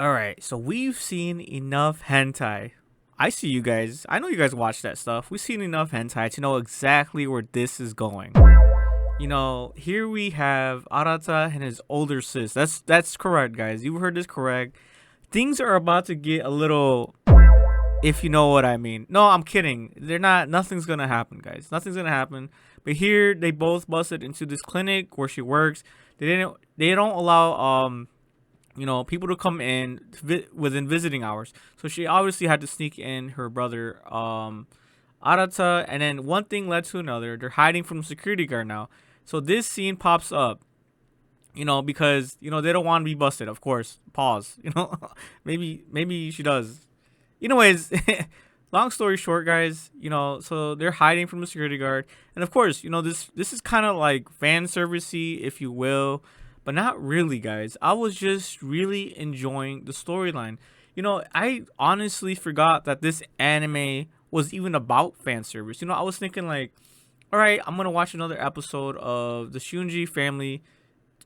All right, so we've seen enough hentai. I see you guys. I know you guys watch that stuff. We've seen enough hentai to know exactly where this is going. Here we have Arata and his older sis. That's correct, guys. You heard this correct. Things are about to get a little, if you know what I mean. No, I'm kidding. They're not. Nothing's gonna happen, guys. Nothing's gonna happen. But here they both busted into this clinic where she works. They don't allow people to come in within visiting hours. So she obviously had to sneak in her brother, Arata, and then one thing led to another. They're hiding from the security guard now. So this scene pops up, because they don't want to be busted. Of course, pause. Maybe she does. Anyways, long story short, guys, so they're hiding from the security guard, and of course, this is kind of like fan servicey, if you will, but not really, guys. I was just really enjoying the storyline. I honestly forgot that this anime was even about fan service. I was thinking like, all right, I'm gonna watch another episode of the Shiunji family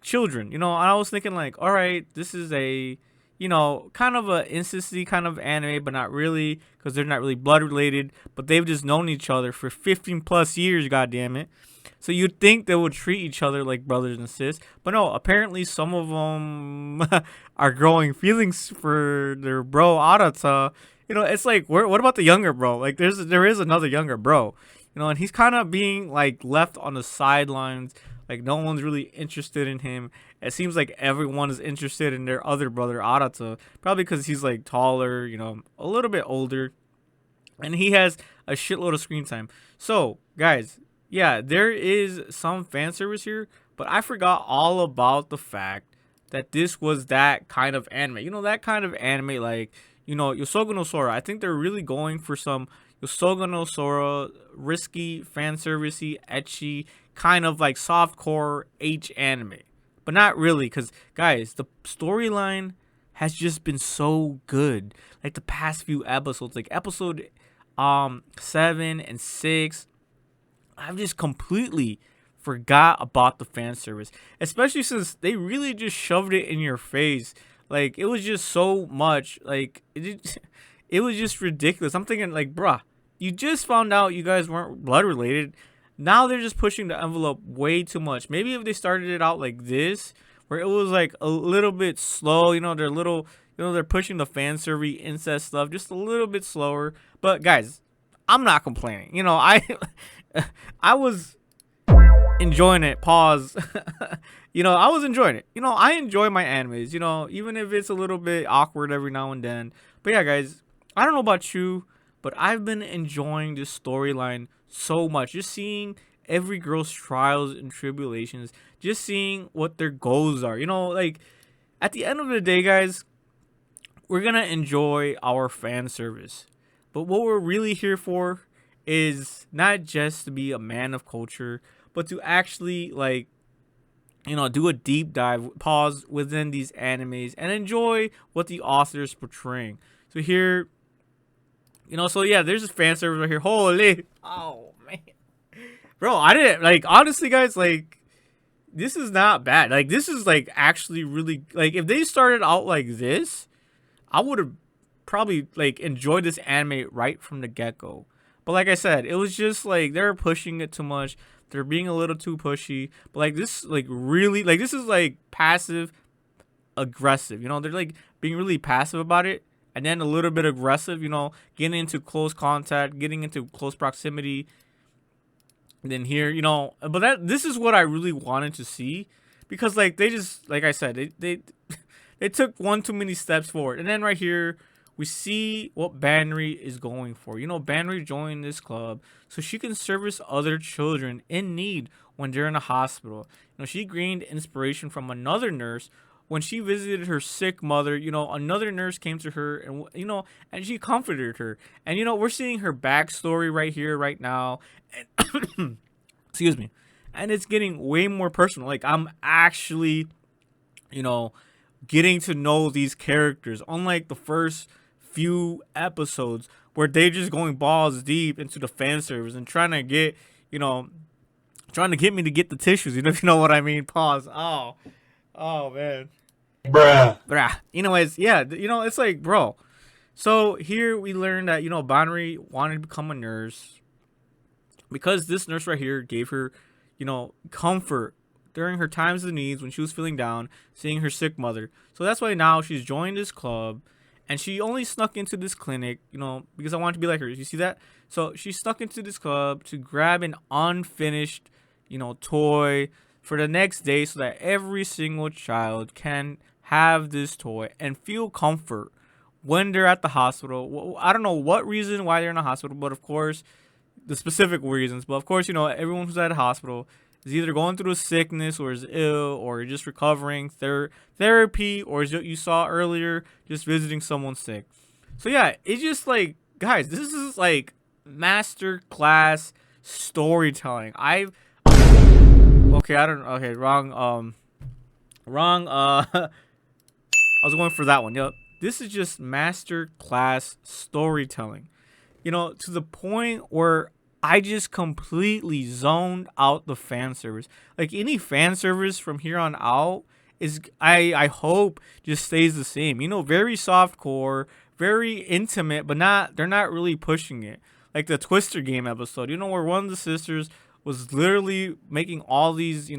children. And I was thinking like, all right, this is a kind of a incesty kind of anime, but not really, because they're not really blood related, but they've just known each other for 15 plus years, god damn it. So you'd think they would treat each other like brothers and sis, but no, apparently some of them are growing feelings for their bro Arata. It's like, what about the younger bro? Like there is another younger bro, and he's kind of being like left on the sidelines. Like no one's really interested in him. It seems like everyone is interested in their other brother Arata, probably because he's like taller, a little bit older, and he has a shitload of screen time. So guys, yeah, there is some fan service here, but I forgot all about the fact that this was that kind of anime. That kind of anime, like Yosoga no Sora. I think they're really going for some Yosoga no Sora, risky, fan servicey, ecchi, kind of like softcore H anime, but not really, because guys, the storyline has just been so good. Like the past few episodes, like episode 7 and 6, I've just completely forgot about the fan service, especially since they really just shoved it in your face. Like it was just so much, like it was just ridiculous. I'm thinking like, bruh, you just found out you guys weren't blood related. Now they're just pushing the envelope way too much. Maybe if they started it out like this, where it was like a little bit slow, they're pushing the fan service incest stuff just a little bit slower. But guys, I'm not complaining. I was enjoying it. Pause. I was enjoying it. I enjoy my animes, even if it's a little bit awkward every now and then. But yeah, guys, I don't know about you, but I've been enjoying this storyline so much. Just seeing every girl's trials and tribulations, just seeing what their goals are. Like at the end of the day, guys, we're gonna enjoy our fan service, but what we're really here for is not just to be a man of culture, but to actually like do a deep dive, pause within these animes and enjoy what the author is portraying. So here, so yeah, there's this fan service right here. Holy, oh man, bro, I didn't like, honestly, guys, like this is not bad. Like this is like actually really, like if they started out like this, I would have probably like enjoyed this anime right from the get go. But like I said, it was just like they're pushing it too much. They're being a little too pushy. But like this, like really, like this is like passive aggressive. They're like being really passive about it, and then a little bit aggressive. Getting into close contact, getting into close proximity. And then here, but this is what I really wanted to see, because like they just, like I said, they took one too many steps forward. And then right here, we see what Banri is going for. Banri joined this club so she can service other children in need when they're in a hospital. She gained inspiration from another nurse when she visited her sick mother. Another nurse came to her and, and she comforted her. And, we're seeing her backstory right here, right now. And excuse me. And it's getting way more personal. Like, I'm actually, getting to know these characters. Unlike the first few episodes where they're just going balls deep into the fan service and trying to get me to get the tissues, if you know what I mean. Pause. Oh man. Bruh. Anyways, yeah, it's like, bro. So here we learn that, Banri wanted to become a nurse because this nurse right here gave her, comfort during her times of needs when she was feeling down, seeing her sick mother. So that's why now she's joined this club, and she only snuck into this clinic, because I wanted to be like her. You see that? So she snuck into this club to grab an unfinished, toy for the next day so that every single child can have this toy and feel comfort when they're at the hospital. I don't know what reason why they're in the hospital, but of course, the specific reasons. But of course, everyone who's at a hospital is either going through a sickness or is ill or just recovering, therapy, or as you saw earlier, just visiting someone sick. So yeah, it's just like, guys, this is like master class storytelling. Wrong. I was going for that one. Yep. This is just master class storytelling. To the point where I just completely zoned out the fan service. Like any fan service from here on out is, I hope, just stays the same. Very soft core, very intimate, but they're not really pushing it. Like the Twister game episode, where one of the sisters was literally making all these,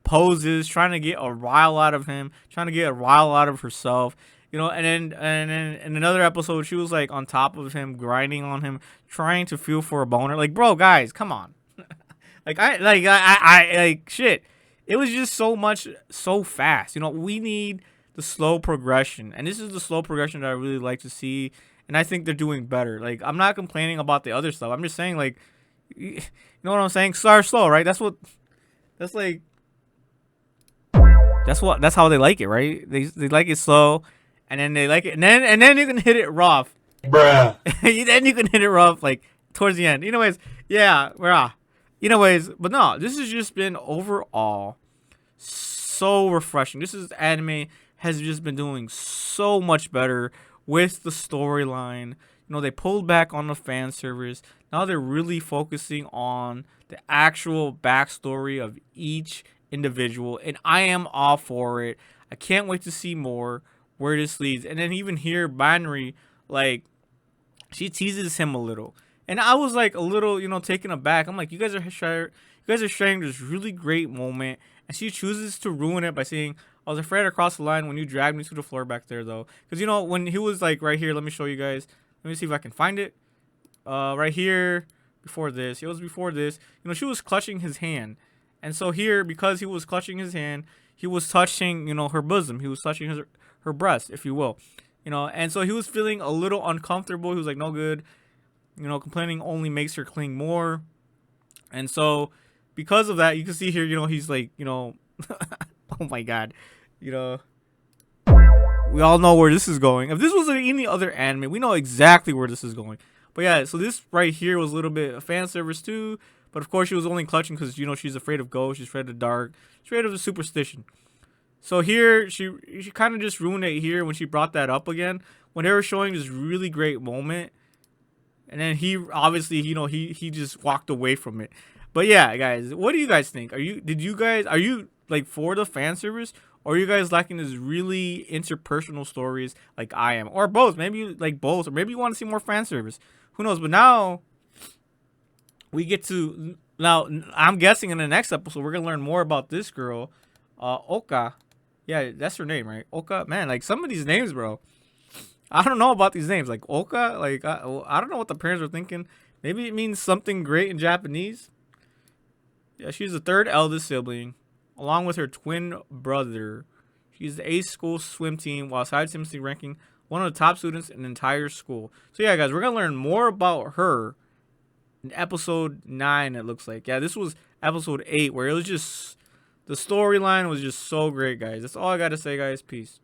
poses, trying to get a rile out of him, trying to get a rile out of herself. And then in another episode, she was like on top of him, grinding on him, trying to feel for a boner. Like, bro, guys, come on. Shit. It was just so much, so fast. We need the slow progression, and this is the slow progression that I really like to see, and I think they're doing better. Like, I'm not complaining about the other stuff. I'm just saying, like, you know what I'm saying? Start slow, right? That's how they like it, right? They like it slow. And then they like it, and then you can hit it rough. Then you can hit it rough, like, towards the end. Anyways, yeah, Anyways, but no, this has just been overall so refreshing. Anime has just been doing so much better with the storyline. They pulled back on the fan service. Now they're really focusing on the actual backstory of each individual, and I am all for it. I can't wait to see more where this leads. And then even here, Banri, like, she teases him a little, and I was like a little, taken aback. I'm like, you guys are sharing this really great moment, and she chooses to ruin it by saying, I was afraid to cross the line when you dragged me to the floor back there, though. Because, when he was like right here, let me show you guys. Let me see if I can find it. Right here, before this. It was before this. She was clutching his hand. And so here, because he was clutching his hand, he was touching, her bosom. He was touching her breast, if you will. And so he was feeling a little uncomfortable. He was like, no good. Complaining only makes her cling more. And so because of that, you can see here, he's like, oh my God, we all know where this is going. If this was any other anime, we know exactly where this is going. But yeah, so this right here was a little bit of fan service too. But of course, she was only clutching because, she's afraid of ghosts. She's afraid of the dark. She's afraid of the superstition. So here, she kind of just ruined it here when she brought that up again. When they were showing this really great moment. And then he, obviously, he just walked away from it. But yeah, guys, what do you guys think? Are you like for the fan service? Or are you guys liking this really interpersonal stories like I am? Or both. Maybe you like both. Or maybe you want to see more fan service. Who knows? But now, I'm guessing in the next episode, we're going to learn more about this girl. Oka. Yeah, that's her name, right? Oka. Man, like some of these names, bro. I don't know about these names. Like Oka. Like I don't know what the parents were thinking. Maybe it means something great in Japanese. Yeah, she's the third eldest sibling, along with her twin brother. She's the ace school swim team, while simultaneously ranking one of the top students in the entire school. So yeah, guys, we're gonna learn more about her in episode 9. It looks like. Yeah, this was episode 8, where it was just. The storyline was just so great, guys. That's all I got to say, guys. Peace.